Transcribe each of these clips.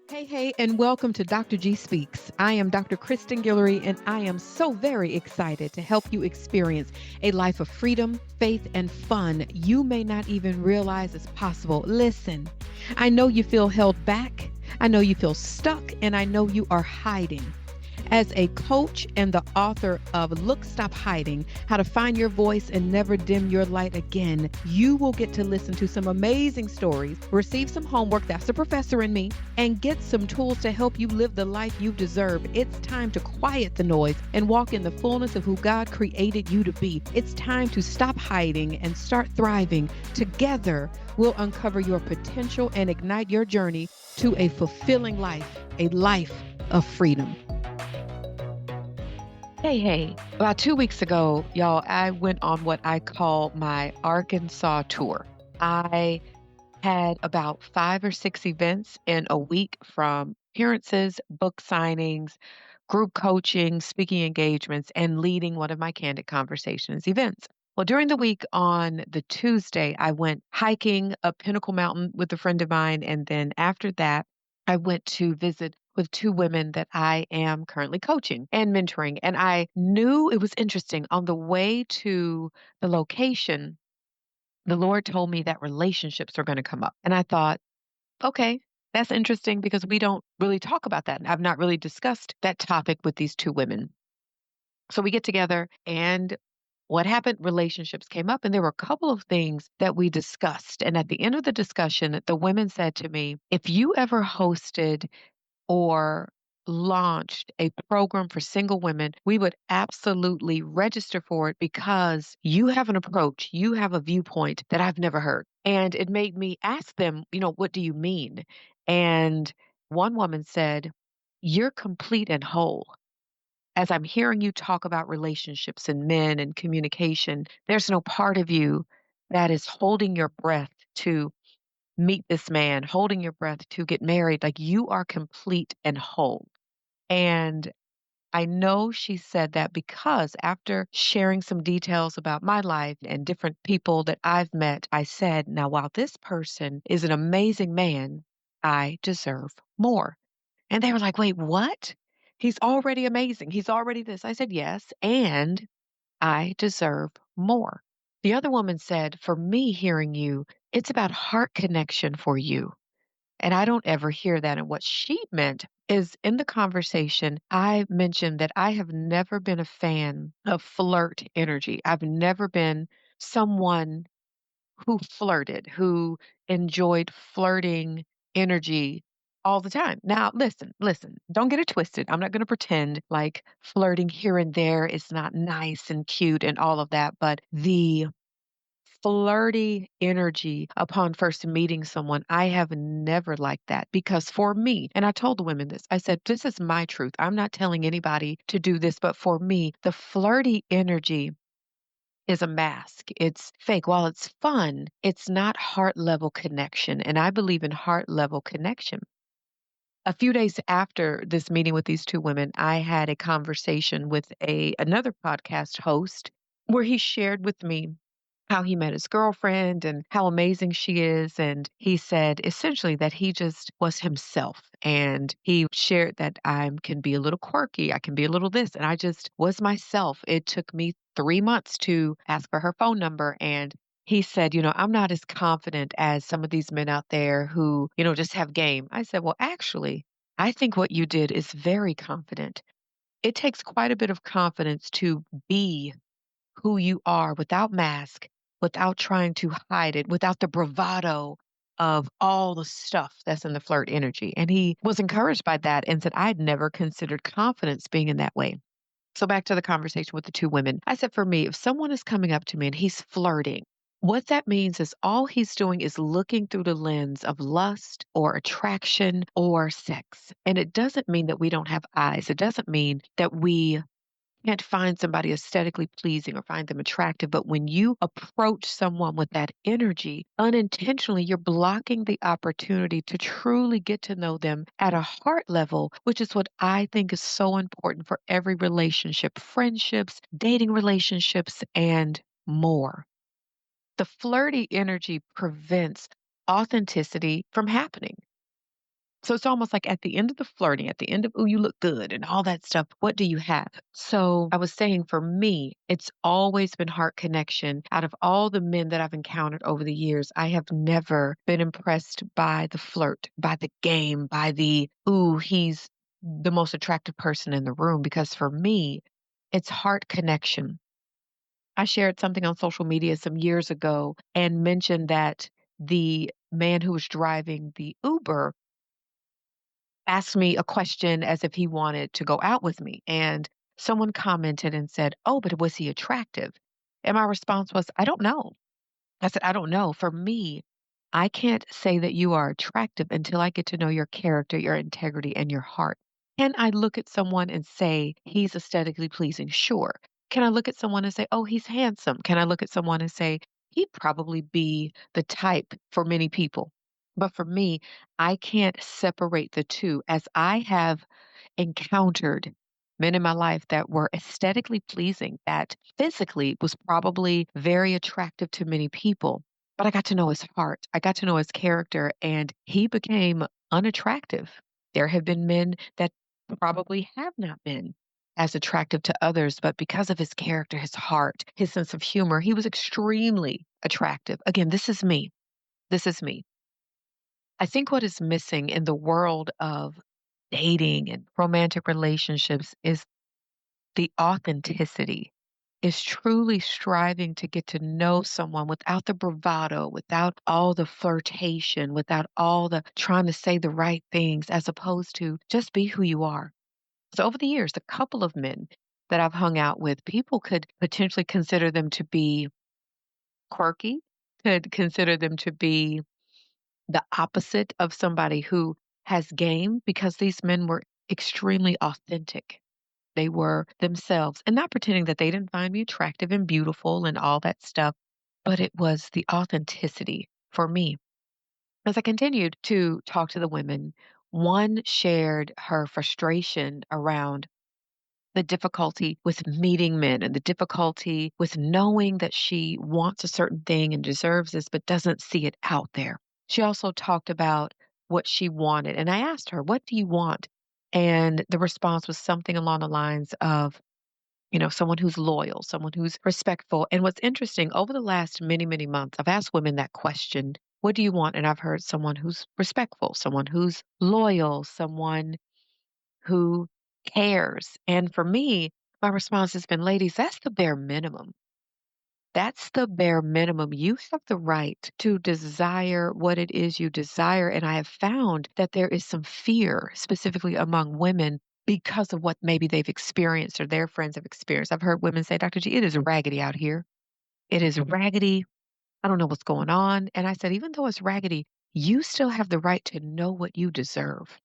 Hey, and welcome to Dr. G Speaks. I am Dr. Kristen Guillory, and I am so very excited to help you experience a life of freedom, faith, and fun you may not even realize is possible. Listen, I know you feel held back, I know you feel stuck, and I know you are hiding. As a coach and the author of Look, Stop Hiding, How to Find Your Voice and Never Dim Your Light Again, you will get to listen to some amazing stories, receive some homework, that's the professor in me, and get some tools to help you live the life you deserve. It's time to quiet the noise and walk in the fullness of who God created you to be. It's time to stop hiding and start thriving. Together, we'll uncover your potential and ignite your journey to a fulfilling life, a life of freedom. Hey. About 2 weeks ago, y'all, I went on what I call my Arkansas tour. I had about 5 or 6 events in a week, from appearances, book signings, group coaching, speaking engagements, and leading one of my Candid Conversations events. Well, during the week on the Tuesday, I went hiking up Pinnacle Mountain with a friend of mine. And then after that, I went to visit with two women that I am currently coaching and mentoring. And I knew it was interesting. On the way to the location, the Lord told me that relationships are going to come up. And I thought, okay, that's interesting because we don't really talk about that. I've not really discussed that topic with these two women. So we get together, and what happened? Relationships came up, and there were a couple of things that we discussed. And at the end of the discussion, the women said to me, if you ever hosted or launched a program for single women, we would absolutely register for it because you have an approach, you have a viewpoint that I've never heard. And it made me ask them, what do you mean? And one woman said, you're complete and whole. As I'm hearing you talk about relationships and men and communication, there's no part of you that is holding your breath to meet this man, holding your breath to get married. Like, you are complete and whole. And I know she said that because after sharing some details about my life and different people that I've met, I said, now, while this person is an amazing man, I deserve more. And they were like, wait, what? He's already amazing. He's already this. I said, yes. And I deserve more. The other woman said, for me, hearing you, it's about heart connection for you. And I don't ever hear that. And what she meant is, in the conversation, I mentioned that I have never been a fan of flirt energy. I've never been someone who flirted, who enjoyed flirting energy all the time. Now, listen, don't get it twisted. I'm not going to pretend like flirting here and there is not nice and cute and all of that, but the flirty energy upon first meeting someone, I have never liked that, because for me, and I told the women this, I said, this is my truth. I'm not telling anybody to do this, but for me, the flirty energy is a mask. It's fake. While it's fun, it's not heart level connection. And I believe in heart level connection. A few days after this meeting with these two women, I had a conversation with another podcast host where he shared with me how he met his girlfriend and how amazing she is. And he said essentially that he just was himself. And he shared that I can be a little quirky, I can be a little this. And I just was myself. It took me 3 months to ask for her phone number. And he said, I'm not as confident as some of these men out there who, just have game. I said, well, actually, I think what you did is very confident. It takes quite a bit of confidence to be who you are without mask, without trying to hide it, without the bravado of all the stuff that's in the flirt energy. And he was encouraged by that and said, I'd never considered confidence being in that way. So back to the conversation with the two women. I said, for me, if someone is coming up to me and he's flirting, what that means is all he's doing is looking through the lens of lust or attraction or sex. And it doesn't mean that we don't have eyes. It doesn't mean that we can't find somebody aesthetically pleasing or find them attractive. But when you approach someone with that energy, unintentionally, you're blocking the opportunity to truly get to know them at a heart level, which is what I think is so important for every relationship, friendships, dating relationships, and more. The flirty energy prevents authenticity from happening. So it's almost like at the end of the flirting, at the end of, "Ooh, you look good," and all that stuff, what do you have? So I was saying for me, it's always been heart connection. Out of all the men that I've encountered over the years, I have never been impressed by the flirt, by the game, by the, "Ooh, he's the most attractive person in the room," because for me, it's heart connection. I shared something on social media some years ago and mentioned that the man who was driving the Uber asked me a question as if he wanted to go out with me. And someone commented and said, "Oh, but was he attractive?" And my response was, "I don't know." I said, "I don't know. For me, I can't say that you are attractive until I get to know your character, your integrity, and your heart. Can I look at someone and say he's aesthetically pleasing? Sure. Can I look at someone and say, oh, he's handsome? Can I look at someone and say he'd probably be the type for many people? But for me, I can't separate the two as I have encountered men in my life that were aesthetically pleasing, that physically was probably very attractive to many people. But I got to know his heart. I got to know his character, and he became unattractive. There have been men that probably have not been as attractive to others, but because of his character, his heart, his sense of humor, he was extremely attractive. Again, this is me. This is me. I think what is missing in the world of dating and romantic relationships is the authenticity, is truly striving to get to know someone without the bravado, without all the flirtation, without all the trying to say the right things, as opposed to just be who you are. So over the years, the couple of men that I've hung out with, people could potentially consider them to be quirky, could consider them to be the opposite of somebody who has game because these men were extremely authentic. They were themselves and not pretending that they didn't find me attractive and beautiful and all that stuff, but it was the authenticity for me. As I continued to talk to the women, one shared her frustration around the difficulty with meeting men and the difficulty with knowing that she wants a certain thing and deserves this, but doesn't see it out there. She also talked about what she wanted. And I asked her, what do you want? And the response was something along the lines of, someone who's loyal, someone who's respectful. And what's interesting, over the last many, many months, I've asked women that question, what do you want? And I've heard someone who's respectful, someone who's loyal, someone who cares. And for me, my response has been, ladies, that's the bare minimum. That's the bare minimum. You have the right to desire what it is you desire. And I have found that there is some fear, specifically among women, because of what maybe they've experienced or their friends have experienced. I've heard women say, Dr. G, it is raggedy out here. It is raggedy. I don't know what's going on. And I said, even though it's raggedy, you still have the right to know what you deserve.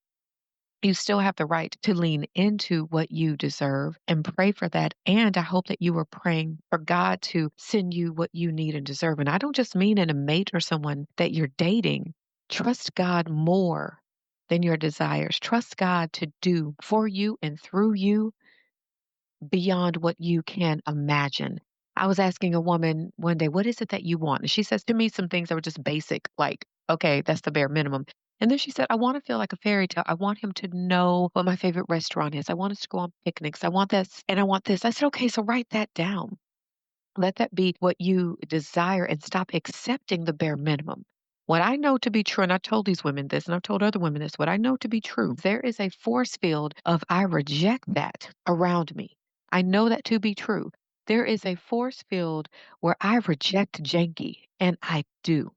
You still have the right to lean into what you deserve and pray for that. And I hope that you are praying for God to send you what you need and deserve. And I don't just mean in a mate or someone that you're dating. Trust God more than your desires. Trust God to do for you and through you beyond what you can imagine. I was asking a woman one day, what is it that you want? And she says to me some things that were just basic, like, okay, that's the bare minimum. And then she said, I want to feel like a fairy tale. I want him to know what my favorite restaurant is. I want us to go on picnics. I want this and I want this. I said, okay, so write that down. Let that be what you desire and stop accepting the bare minimum. What I know to be true, and I've told these women this, and I've told other women this, what I know to be true, there is a force field of I reject that around me. I know that to be true. There is a force field where I reject janky, and I do.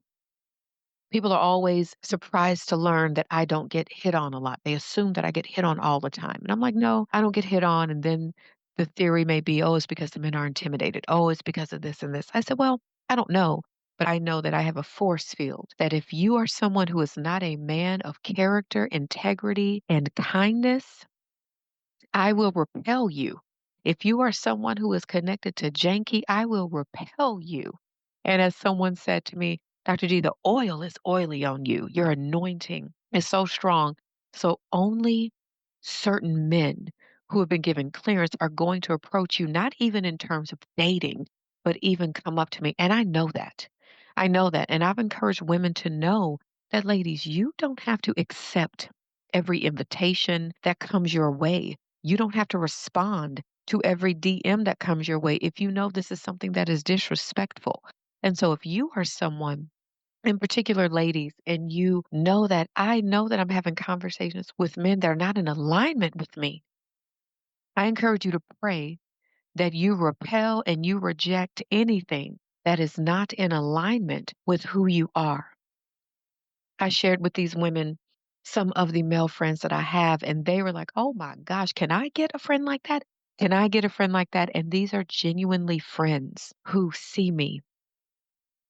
People are always surprised to learn that I don't get hit on a lot. They assume that I get hit on all the time. And I'm like, no, I don't get hit on. And then the theory may be, oh, it's because the men are intimidated. Oh, it's because of this and this. I said, well, I don't know. But I know that I have a force field that if you are someone who is not a man of character, integrity, and kindness, I will repel you. If you are someone who is connected to janky, I will repel you. And as someone said to me, Dr. G, the oil is oily on you. Your anointing is so strong. So only certain men who have been given clearance are going to approach you, not even in terms of dating, but even come up to me. And I know that. I know that. And I've encouraged women to know that, ladies, you don't have to accept every invitation that comes your way. You don't have to respond to every DM that comes your way if you know this is something that is disrespectful. And so if you are someone, in particular ladies, and you know that I know that I'm having conversations with men that are not in alignment with me, I encourage you to pray that you repel and you reject anything that is not in alignment with who you are. I shared with these women some of the male friends that I have, and they were like, oh my gosh, can I get a friend like that? Can I get a friend like that? And these are genuinely friends who see me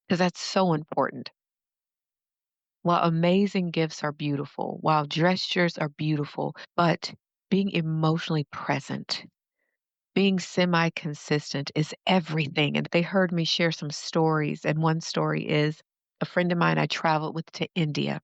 because that's so important. While amazing gifts are beautiful, while gestures are beautiful, but being emotionally present, being semi consistent is everything. And they heard me share some stories. And one story is a friend of mine I traveled with to India.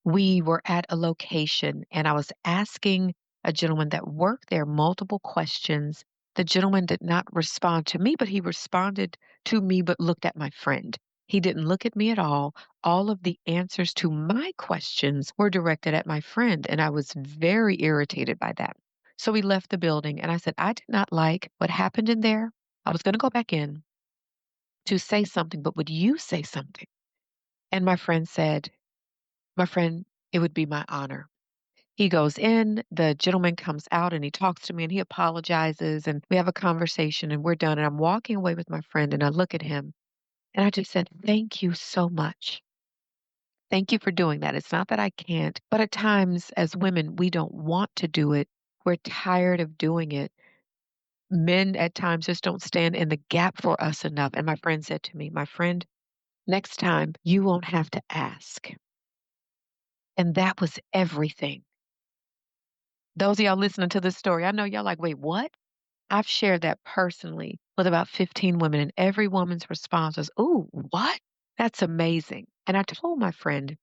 We were at a location and I was asking a gentleman that worked there multiple questions. The gentleman did not respond to me, but he responded to me, but looked at my friend. He didn't look at me at all. All of the answers to my questions were directed at my friend, and I was very irritated by that. So we left the building, and I said, I did not like what happened in there. I was going to go back in to say something, but would you say something? And my friend said, my friend, it would be my honor. He goes in, the gentleman comes out and he talks to me and he apologizes and we have a conversation and we're done. And I'm walking away with my friend and I look at him and I just said, thank you so much. Thank you for doing that. It's not that I can't, but at times as women, we don't want to do it. We're tired of doing it. Men at times just don't stand in the gap for us enough. And my friend said to me, my friend, next time you won't have to ask. And that was everything. Those of y'all listening to this story, I know y'all like, wait, what? I've shared that personally with about 15 women, and every woman's response was, ooh, what? That's amazing. And I told my friend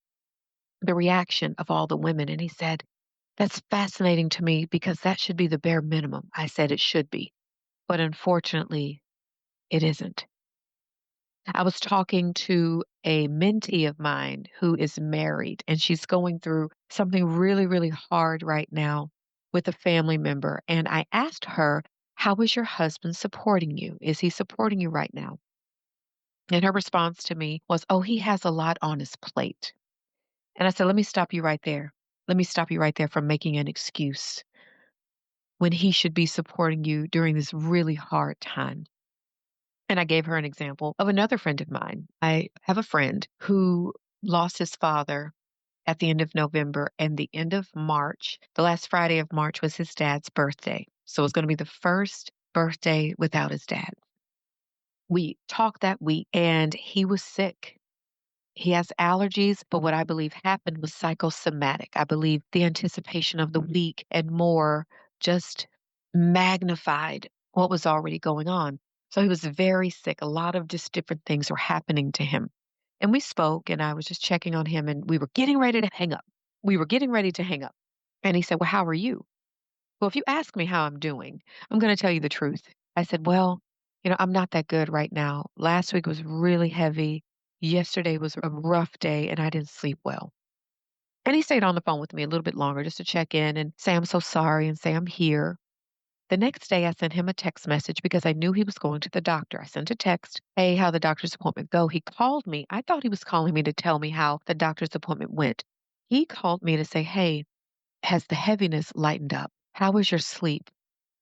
the reaction of all the women, and he said, that's fascinating to me because that should be the bare minimum. I said it should be, but unfortunately, it isn't. I was talking to a mentee of mine who is married, and she's going through something really, really hard right now with a family member. And I asked her, how is your husband supporting you? Is he supporting you right now? And her response to me was, oh, he has a lot on his plate. And I said, let me stop you right there. Let me stop you right there from making an excuse when he should be supporting you during this really hard time. And I gave her an example of another friend of mine. I have a friend who lost his father at the end of November and the end of March. The last Friday of March was his dad's birthday. So it was going to be the first birthday without his dad. We talked that week and he was sick. He has allergies, but what I believe happened was psychosomatic. I believe the anticipation of the week and more just magnified what was already going on. So he was very sick. A lot of just different things were happening to him. And we spoke, and I was just checking on him, and we were getting ready to hang up. We were getting ready to hang up. And he said, well, how are you? Well, if you ask me how I'm doing, I'm going to tell you the truth. I said, well, I'm not that good right now. Last week was really heavy. Yesterday was a rough day and I didn't sleep well. And he stayed on the phone with me a little bit longer just to check in and say, I'm so sorry and say I'm here. The next day, I sent him a text message because I knew he was going to the doctor. I sent a text, hey, how the doctor's appointment go? He called me. I thought he was calling me to tell me how the doctor's appointment went. He called me to say, hey, has the heaviness lightened up? How was your sleep?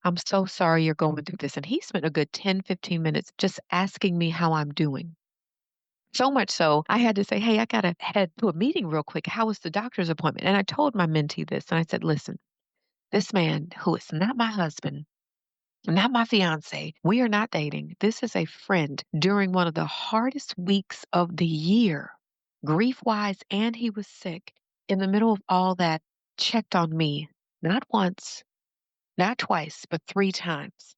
I'm so sorry you're going through this. And he spent a good 10, 15 minutes just asking me how I'm doing. So much so, I had to say, hey, I got to head to a meeting real quick. How was the doctor's appointment? And I told my mentee this, and I said, listen, this man who is not my husband, not my fiance, we are not dating. This is a friend during one of the hardest weeks of the year, grief wise, and he was sick. In the middle of all that, checked on me, not once, not twice, but 3 times.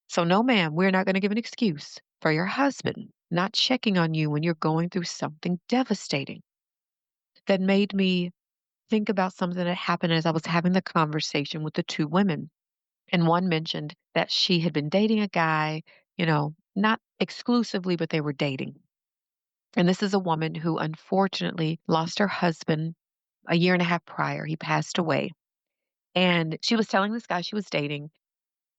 So, no, ma'am, we're not going to give an excuse for your husband not checking on you when you're going through something devastating. That made me think about something that happened as I was having the conversation with the 2 women. And one mentioned that she had been dating a guy, not exclusively, but they were dating. And this is a woman who unfortunately lost her husband a year and a half prior. He passed away. And she was telling this guy she was dating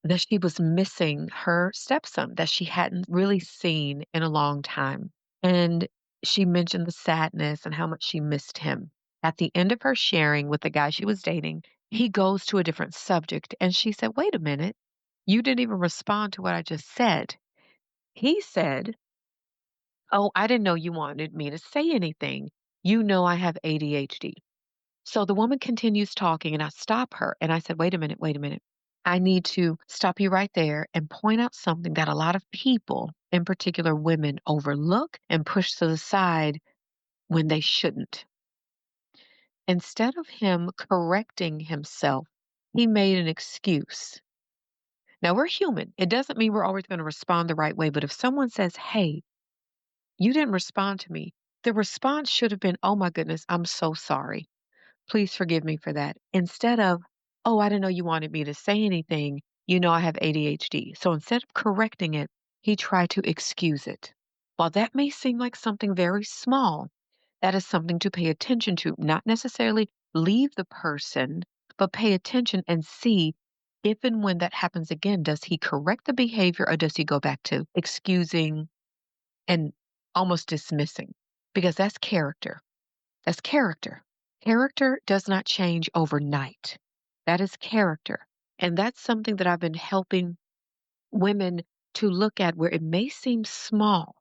that she was missing her stepson that she hadn't really seen in a long time. And she mentioned the sadness and how much she missed him. At the end of her sharing with the guy she was dating, he goes to a different subject. And she said, "Wait a minute. You didn't even respond to what I just said." He said, "Oh, I didn't know you wanted me to say anything. You know I have ADHD." So the woman continues talking, and I stop her and I said, "Wait a minute, wait a minute. I need to stop you right there and point out something that a lot of people, in particular women, overlook and push to the side when they shouldn't." Instead of him correcting himself, he made an excuse. Now, we're human. It doesn't mean we're always going to respond the right way. But if someone says, "Hey, you didn't respond to me," the response should have been, "Oh my goodness, I'm so sorry. Please forgive me for that." Instead of, "Oh, I didn't know you wanted me to say anything. You know I have ADHD." So instead of correcting it, he tried to excuse it. While that may seem like something very small, that is something to pay attention to, not necessarily leave the person, but pay attention and see if and when that happens again, does he correct the behavior or does he go back to excusing and almost dismissing? Because that's character. That's character. Character does not change overnight. That is character. And that's something that I've been helping women to look at where it may seem small,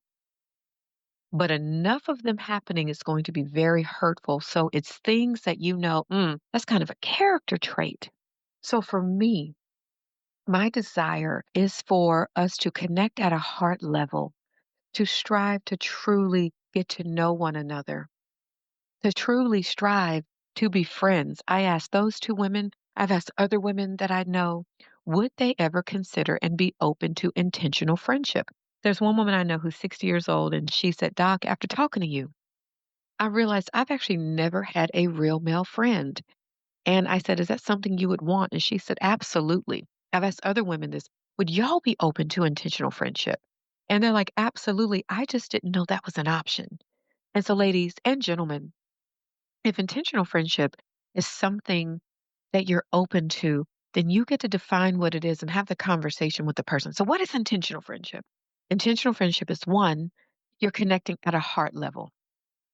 but enough of them happening is going to be very hurtful. So it's things that that's kind of a character trait. So for me, my desire is for us to connect at a heart level, to strive to truly get to know one another, to truly strive to be friends. I asked those two women, I've asked other women that I know, would they ever consider and be open to intentional friendship? There's one woman I know who's 60 years old, and she said, "Doc, after talking to you, I realized I've actually never had a real male friend." And I said, "Is that something you would want?" And she said, "Absolutely." I've asked other women this, "Would y'all be open to intentional friendship?" And they're like, "Absolutely. I just didn't know that was an option." And so, ladies and gentlemen, if intentional friendship is something that you're open to, then you get to define what it is and have the conversation with the person. So, what is intentional friendship? Intentional friendship is one, you're connecting at a heart level.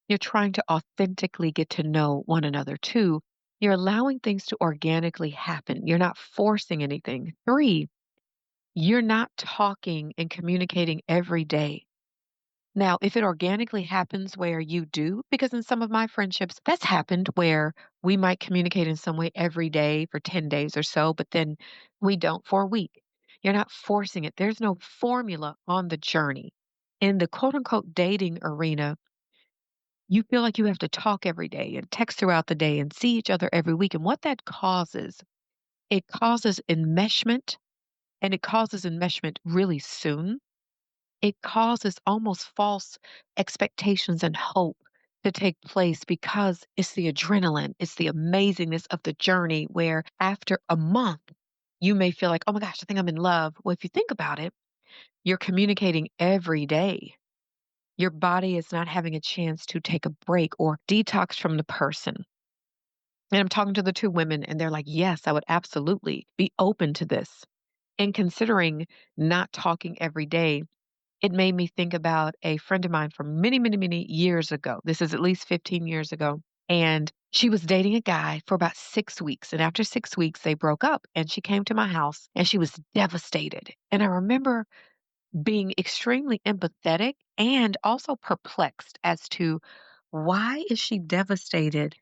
You're trying to authentically get to know one another. Two, you're allowing things to organically happen. You're not forcing anything. Three, you're not talking and communicating every day. Now, if it organically happens where you do, because in some of my friendships, that's happened where we might communicate in some way every day for 10 days or so, but then we don't for a week. You're not forcing it. There's no formula on the journey. In the quote unquote dating arena, you feel like you have to talk every day and text throughout the day and see each other every week. And what that causes, it causes enmeshment, and it causes enmeshment really soon. It causes almost false expectations and hope to take place because it's the adrenaline, it's the amazingness of the journey where after a month, you may feel like, "Oh my gosh, I think I'm in love." Well, if you think about it, you're communicating every day. Your body is not having a chance to take a break or detox from the person. And I'm talking to the two women, and they're like, "Yes, I would absolutely be open to this." And considering not talking every day, it made me think about a friend of mine from many, many, many years ago. This is at least 15 years ago. And she was dating a guy for about 6 weeks. And after 6 weeks, they broke up. And she came to my house and she was devastated. And I remember being extremely empathetic and also perplexed as to why is she devastated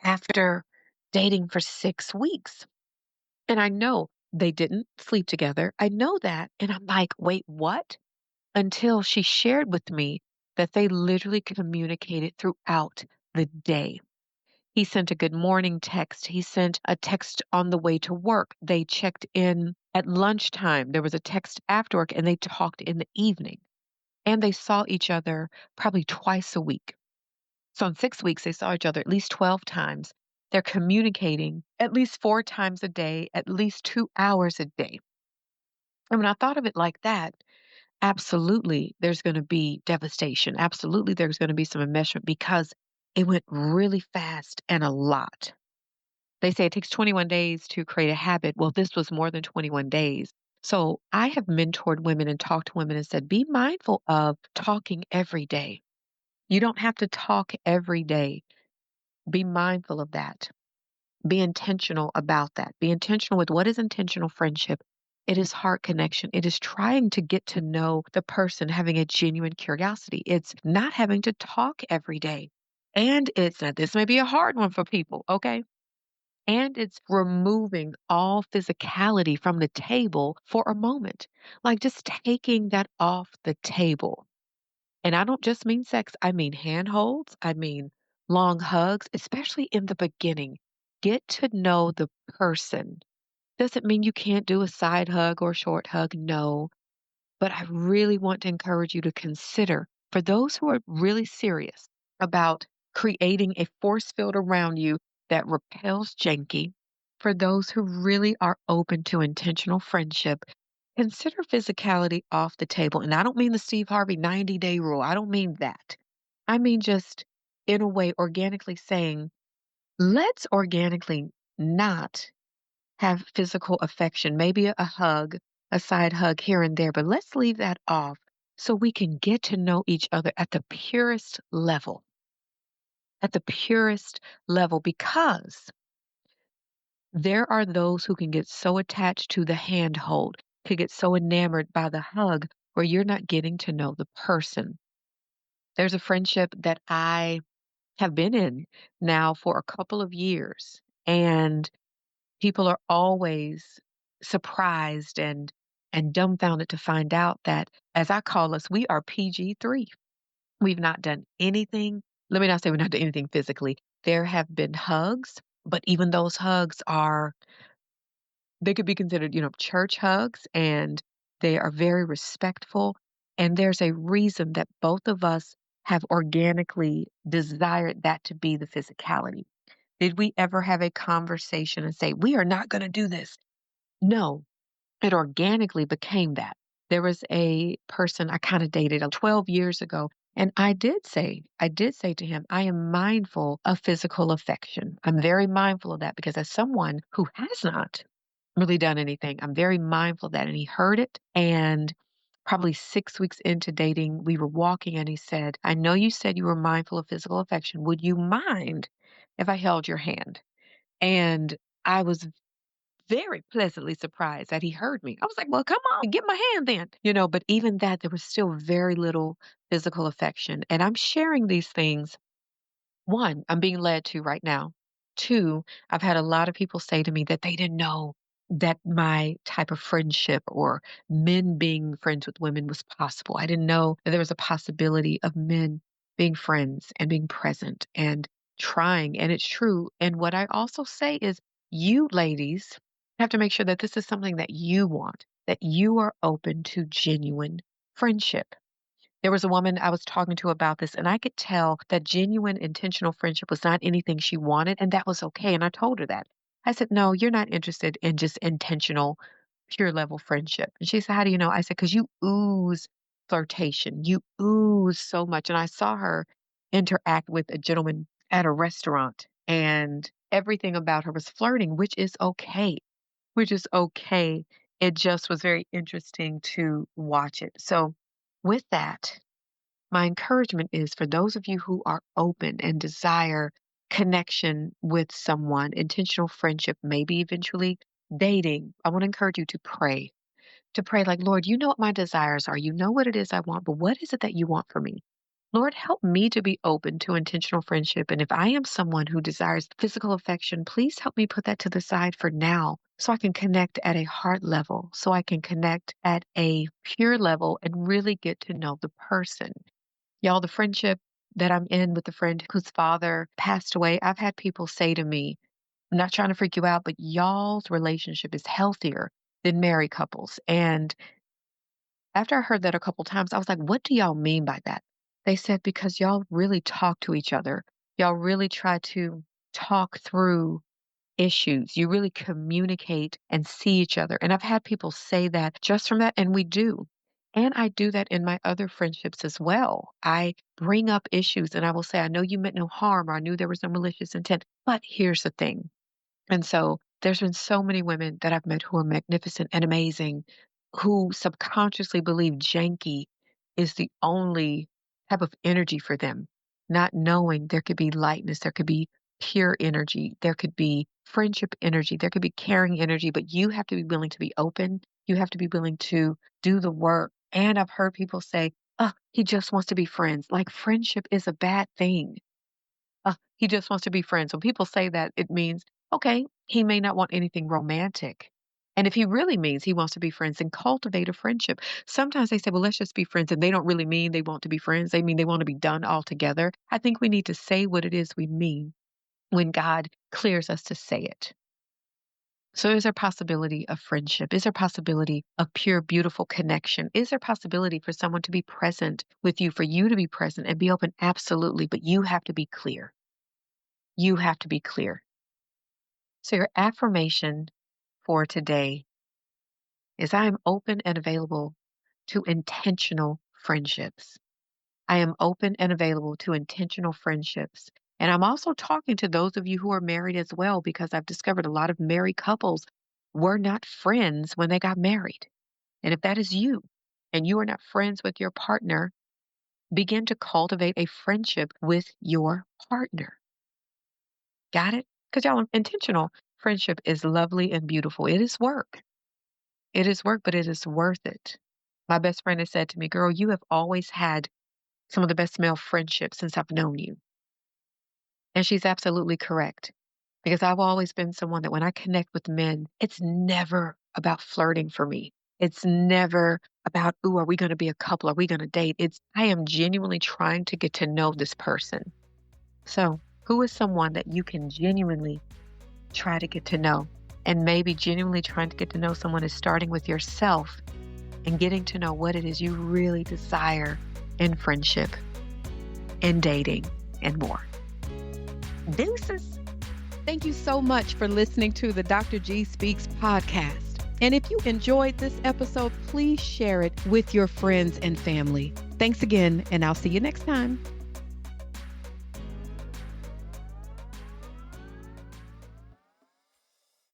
after dating for 6 weeks? And I know they didn't sleep together. I know that. And I'm like, wait, what? Until she shared with me that they literally communicated throughout the day. He sent a good morning text. He sent a text on the way to work. They checked in at lunchtime. There was a text after work, and they talked in the evening. And they saw each other probably twice a week. So in 6 weeks, they saw each other at least 12 times. They're communicating at least 4 times a day, at least 2 hours a day. And when I thought of it like that, absolutely, there's gonna be devastation. Absolutely, there's gonna be some enmeshment because It went really fast and a lot. They say it takes 21 days to create a habit. Well, this was more than 21 days. So I have mentored women and talked to women and said, be mindful of talking every day. You don't have to talk every day. Be mindful of that. Be intentional about that. Be intentional with what is intentional friendship. It is heart connection. It is trying to get to know the person, having a genuine curiosity. It's not having to talk every day. And it's not, this may be a hard one for people, okay? And it's removing all physicality from the table for a moment. Like just taking that off the table. And I don't just mean sex, I mean handholds, I mean long hugs, especially in the beginning. Get to know the person. Doesn't mean you can't do a side hug or short hug, no. But I really want to encourage you to consider for those who are really serious about creating a force field around you that repels janky, for those who really are open to intentional friendship, consider physicality off the table. And I don't mean the Steve Harvey 90-day rule. I don't mean that. I mean just in a way, organically saying, let's organically not have physical affection, maybe a hug, a side hug here and there, but let's leave that off so we can get to know each other at the purest level, because there are those who can get so attached to the handhold, could get so enamored by the hug where you're not getting to know the person. There's a friendship that I have been in now for a couple of years, and people are always surprised and dumbfounded to find out that, as I call us, we are PG-3. We've not done anything. Let me not say we've not done anything physically. There have been hugs, but even those hugs are, they could be considered, church hugs, and they are very respectful. And there's a reason that both of us have organically desired that to be the physicality. Did we ever have a conversation and say, we are not going to do this? No, it organically became that. There was a person I kind of dated 12 years ago, and I did say to him, I am mindful of physical affection. I'm very mindful of that because as someone who has not really done anything, I'm very mindful of that. And he heard it. And probably 6 weeks into dating, we were walking and he said, I know you said you were mindful of physical affection. Would you mind if I held your hand? And I was very pleasantly surprised that he heard me. I was like, well, come on, give my hand then. But even that, there was still very little physical affection. And I'm sharing these things. One, I'm being led to right now. Two, I've had a lot of people say to me that they didn't know that my type of friendship or men being friends with women was possible. I didn't know that there was a possibility of men being friends and being present and trying. And it's true. And what I also say is, you ladies have to make sure that this is something that you want, that you are open to genuine friendship. There was a woman I was talking to about this, and I could tell that genuine, intentional friendship was not anything she wanted, and that was okay. And I told her that. I said, no, you're not interested in just intentional, pure level friendship. And she said, how do you know? I said, because you ooze flirtation. You ooze so much. And I saw her interact with a gentleman at a restaurant, and everything about her was flirting, which is okay, which is okay. It just was very interesting to watch it. So, with that, my encouragement is for those of you who are open and desire connection with someone, intentional friendship, maybe eventually dating. I want to encourage you to pray like, Lord, you know what my desires are. You know what it is I want, but what is it that you want for me? Lord, help me to be open to intentional friendship. And if I am someone who desires physical affection, please help me put that to the side for now so I can connect at a heart level, so I can connect at a pure level and really get to know the person. Y'all, the friendship that I'm in with the friend whose father passed away, I've had people say to me, I'm not trying to freak you out, but y'all's relationship is healthier than married couples. And after I heard that a couple times, I was like, what do y'all mean by that? They said, because y'all really talk to each other. Y'all really try to talk through issues. You really communicate and see each other. And I've had people say that just from that, and we do. And I do that in my other friendships as well. I bring up issues and I will say, I know you meant no harm, or I knew there was no malicious intent, but here's the thing. And so there's been so many women that I've met who are magnificent and amazing, who subconsciously believe janky is the only type of energy for them, not knowing there could be lightness, there could be pure energy, there could be friendship energy, there could be caring energy, but you have to be willing to be open. You have to be willing to do the work. And I've heard people say, oh, he just wants to be friends. Like friendship is a bad thing. He just wants to be friends. When people say that, it means, okay, he may not want anything romantic. And if he really means he wants to be friends, then cultivate a friendship. Sometimes they say, well, let's just be friends. And they don't really mean they want to be friends. They mean they want to be done altogether. I think we need to say what it is we mean when God clears us to say it. So is there possibility of friendship? Is there possibility of pure, beautiful connection? Is there possibility for someone to be present with you, for you to be present and be open? Absolutely. But you have to be clear. You have to be clear. So your affirmation for today is I am open and available to intentional friendships. I am open and available to intentional friendships. And I'm also talking to those of you who are married as well, because I've discovered a lot of married couples were not friends when they got married. And if that is you and you are not friends with your partner, begin to cultivate a friendship with your partner. Got it? Because y'all, intentional friendship is lovely and beautiful. It is work. It is work, but it is worth it. My best friend has said to me, girl, you have always had some of the best male friendships since I've known you. And she's absolutely correct. Because I've always been someone that when I connect with men, it's never about flirting for me. It's never about, ooh, are we going to be a couple? Are we going to date? I am genuinely trying to get to know this person. So, who is someone that you can genuinely try to get to know? And maybe genuinely trying to get to know someone is starting with yourself and getting to know what it is you really desire in friendship, in dating, and more. Deuces. Thank you so much for listening to the Dr. G Speaks podcast. And if you enjoyed this episode, please share it with your friends and family. Thanks again, and I'll see you next time.